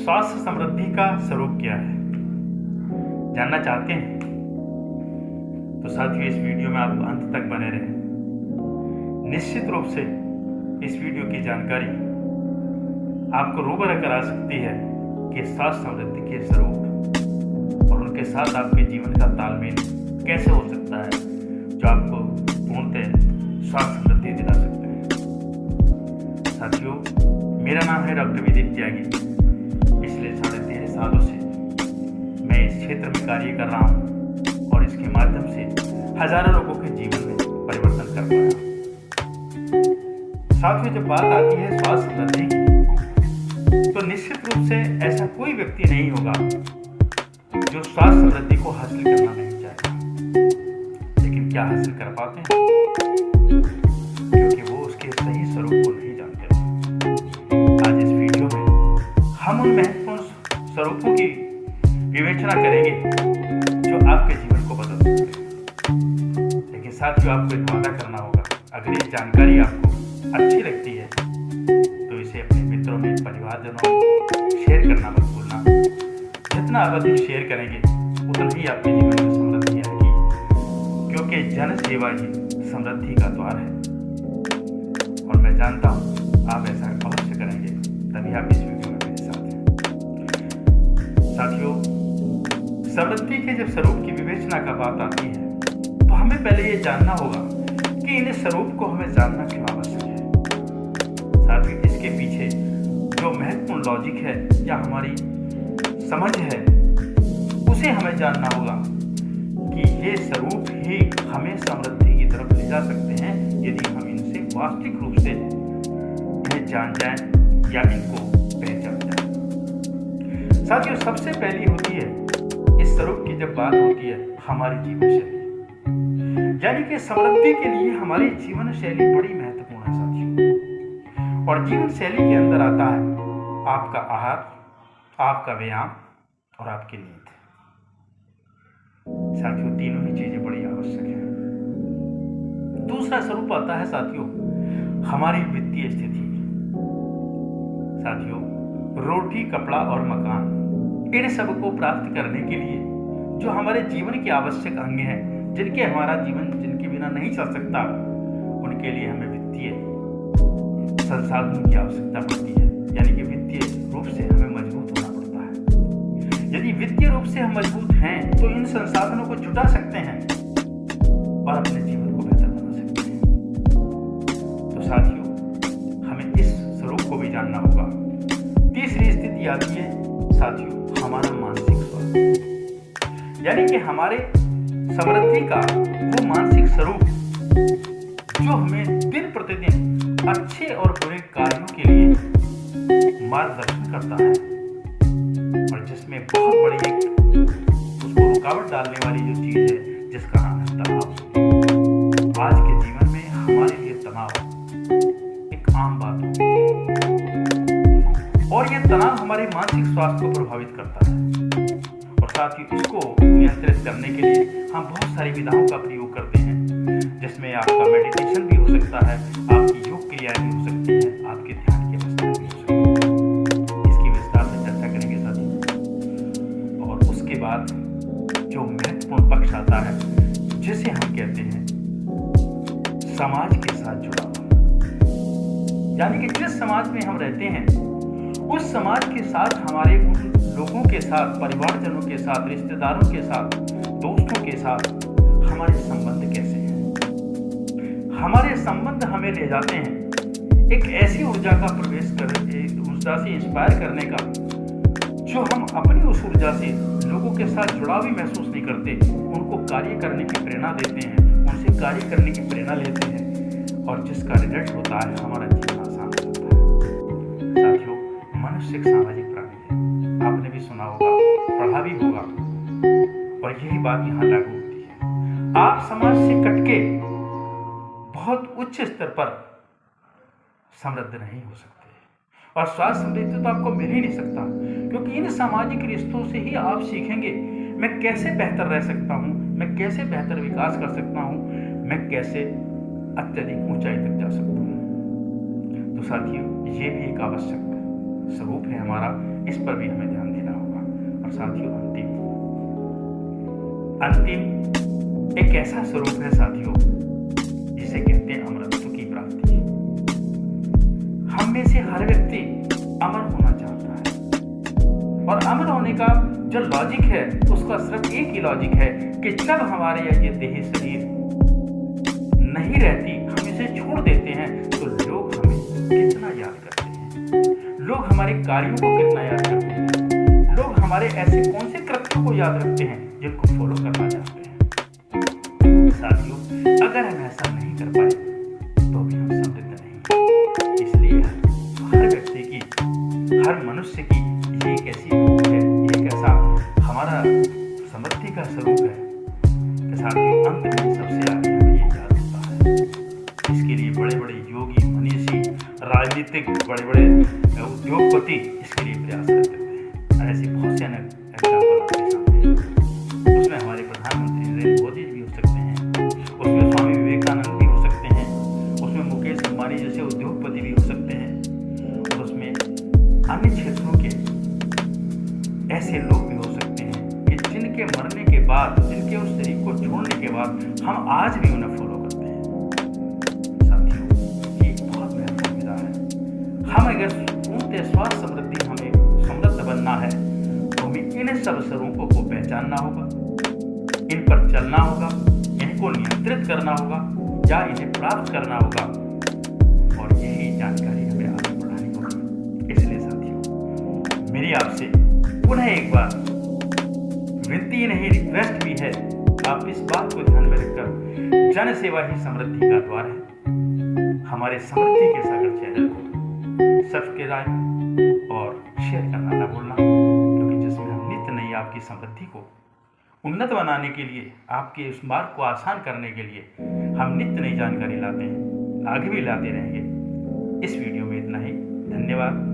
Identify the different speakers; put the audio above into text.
Speaker 1: स्वास्थ्य समृद्धि का स्वरूप क्या है, जानना चाहते हैं? तो साथियों, इस वीडियो में आप अंत तक बने रहें। निश्चित रूप से इस वीडियो की जानकारी आपको रूबरू करा सकती है कि स्वास्थ्य समृद्धि के स्वरूप और उनके साथ आपके जीवन का तालमेल कैसे हो सकता है, जो आपको पूर्णतः स्वास्थ्य समृद्धि दिला सकते हैं। साथियों, मेरा नाम है डॉक्टर विदित त्यागी। पिछले 13.5 सालों से मैं इस क्षेत्र में कार्य कर रहा हूँ और इसके माध्यम से हजारों लोगों के जीवन में परिवर्तन कर पाया हूँ। साथियों, जब बात आती है स्वास्थ्य समृद्धि की, तो निश्चित रूप से ऐसा कोई व्यक्ति नहीं होगा जो स्वास्थ्य समृद्धि को हासिल करना नहीं चाहेगा। लेकिन क्या हासिल कर पाते हैं? क्योंकि वो उसके सही स्वरूप को नहीं जानते। आज इस वीडियो में हम उन महत्वपूर्ण स्वरूपों की विवेचना करेंगे जो आपके जीवन को बदल सकते हैं। लेकिन साथियों, आपको एक वादा करना होगा, अगर ये जानकारी आपको अच्छी लगती है तो इसे अपने मित्रों में, परिवारजनों में शेयर करना मत भूलना। जितना आप अधिक शेयर करेंगे उतना ही आपके जीवन में समृद्धि आएगी, क्योंकि जन सेवा ही समृद्धि का द्वार है। और मैं जानता हूँ आप ऐसा अवश्य करेंगे, तभी आप इस वीडियो में मेरे साथ हैं। साथियों, समृद्धि के जब स्वरूप की विवेचना का बात आती है तो हमें पहले ये जानना होगा कि इन स्वरूप को हमें जानना क्यों आवश्यक है। साथियों, इसके पीछे जो महत्वपूर्ण लॉजिक है या हमारी समझ है, उसे हमें जानना होगा कि ये स्वरूप ही हमें समृद्धि की तरफ ले जा सकते हैं यदि हम इनसे वास्तविक रूप से इन्हें जान जाएं या इनको पहचान जाए। साथियों, सबसे पहली होती है इस स्वरूप की जब बात होती है हमारी जीवन शैली, यानी कि समृद्धि के लिए हमारी जीवन शैली बड़ी महत्वपूर्ण है साथियों। और जीवन शैली के अंदर आता है आपका आहार, आपका व्यायाम और आपकी नींद। साथियों, तीनों ही चीजें बड़ी आवश्यक है। दूसरा स्वरूप आता है साथियों हमारी वित्तीय स्थिति। साथियों, रोटी, कपड़ा और मकान, इन सब को प्राप्त करने के लिए जो हमारे जीवन के आवश्यक अंग हैं, जिनके हमारा जीवन जिनके बिना नहीं चल सकता, उनके लिए हमें वित्तीय संसाधनों की आवश्यकता पड़ती है। यानी कि वित्तीय रूप से हमें मजबूत होना पड़ता है। यदि वित्तीय रूप से हम मजबूत हैं तो इन संसाधनों को जुटा सकते हैं और अपने जीवन को बेहतर बना सकते हैं। तो साथियों, हमें इस स्वरूप को भी जानना होगा। तीसरी स्थिति आती है साथियों हमारा मानसिक स्वास्थ्य, यानी कि हमारे समृद्धि का वो मानसिक स्वरूप जो हमें दिन प्रतिदिन अच्छे और बुरे कार्यों के लिए मार्गदर्शन करता है, और जिसमें बहुत बड़ी एक उसको रुकावट डालने वाली जो चीज है जिसका नाम है तनाव। आज के जीवन में हमारे लिए तनाव एक आम बात हो गई है, और यह तनाव हमारे मानसिक स्वास्थ्य को प्रभावित करता है। और साथ ही इसको नियंत्रित करने के लिए हम बहुत सारी विधाओं का प्रयोग करते हैं, जिसमें आपका मेडिटेशन भी हो सकता है, आपकी योग क्रियाएं भी हो सकती है, आपके ध्यान की अवस्था भी हो सकती है। इसकी विस्तार से चर्चा करेंगे साथियों। और उसके बाद जो महत्वपूर्ण पक्ष आता है जिसे हम कहते हैं समाज के साथ जुड़ाव, यानी कि जिस समाज में हम रहते हैं उस समाज के साथ, हमारे उन लोगों के साथ, परिवारजनों के साथ, रिश्तेदारों के साथ, दोस्तों के साथ हमारे संबंध कैसे हैं। हमारे संबंध हमें ले जाते हैं एक ऐसी ऊर्जा का प्रवेश कर, ऊर्जा से इंस्पायर करने का, जो हम अपनी उस ऊर्जा से लोगों के साथ जुड़ाव भी महसूस नहीं करते, उनको कार्य करने की प्रेरणा देते हैं, उनसे कार्य करने की प्रेरणा लेते हैं, और जिसका रिजल्ट होता है हमारा जीवन आसान हो जाता है। साथियों, मनुष्य एक सामाजिक प्राणी है। आपने भी सुना होगा, पढ़ा भी होगा, और यही बात यहाँ लागू होती है। आप समाज से कटके बहुत उच्च स्तर पर समृद्ध नहीं हो सकते, और स्वास्थ्य समृद्धि तो आपको मिल ही नहीं सकता, क्योंकि इन सामाजिक रिश्तों से ही आप सीखेंगे मैं कैसे बेहतर रह सकता हूँ, मैं कैसे बेहतर विकास कर सकता हूँ, मैं कैसे अत्यधिक ऊंचाई तक जा सकता हूँ। तो साथियों, ये भी एक आवश्यक स्वरूप है हमारा इस पर भी हमें ध्यान देना होगा। और साथियों, अंतिम एक ऐसा स्वरूप है साथियों, जिसे कहते हैं अमरत्व की प्राप्ति। हम में से हर व्यक्ति अमर होना चाहता है, और अमर होने का जो लॉजिक है उसका सिर्फ एक ही लॉजिक है कि जब हमारे ये देह शरीर नहीं रहती, हम इसे छोड़ देते हैं, तो लोग हमें कितना याद करते हैं, लोग हमारे कार्यों को कितना याद करते हैं, लोग हमारे ऐसे कौन से कृत्यों को याद रखते हैं जिनको फॉलो करना चाहते हैं। साथियों, अगर हम ऐसा नहीं कर पाए तो भी हम समृद्ध नहीं। इसलिए हर व्यक्ति की, हर मनुष्य की ये एक ऐसी रूप है, एक ऐसा हमारा समृद्धि का स्वरूप है कि साथियों, अंत में सबसे आगे हमें ये याद होता है। इसके लिए बड़े बड़े योगी, मनीषी, राजनीतिक, बड़े बड़े उद्योगपति इसके लिए प्रयास करते थे। ऐसी बहुत से एग्जाम्पल आपके सामने हैं। उसमें हमारे प्रधानमंत्री नरेंद्र मोदी भी हो सकते हैं, उसमें स्वामी विवेकानंद भी हो सकते हैं, उसमें मुकेश अंबानी जैसे उद्योगपति भी हो सकते हैं, और उसमें अन्य क्षेत्रों के ऐसे लोग भी हो सकते हैं कि जिनके मरने के बाद, जिनके उस शरीर को छोड़ने के बाद हम आज भी उन्हें फॉलो करते हैं। साथियों, ये बहुत महत्वपूर्ण विधा है। हम अगर पूर्णतः स्वास्थ्य समृद्धि, हमें समृद्ध बनना है, तो हमें इन सब स्वरूपों को पहचानना होगा, इन पर चलना होगा, इनको नियंत्रित करना होगा या इन्हें प्राप्त करना होगा, और यही जानकारी हमें आगे बढ़ानी होगी। इसलिए साथियों, मेरी आपसे पुनः एक बार विनती नहीं, रिक्वेस्ट भी है, आप इस बात को ध्यान में रखकर, जन सेवा ही समृद्धि का द्वार है। हमारे समृद्धि के सागर चैनल को सब्सक्राइब और शेयर करना न भूलना, क्योंकि जिसमें हम नित्य नई आपकी समृद्धि को उन्नत बनाने के लिए, आपके उस मार्ग को आसान करने के लिए हम नित्य नई जानकारी लाते हैं, आगे भी लाते रहेंगे। इस वीडियो में इतना ही। धन्यवाद।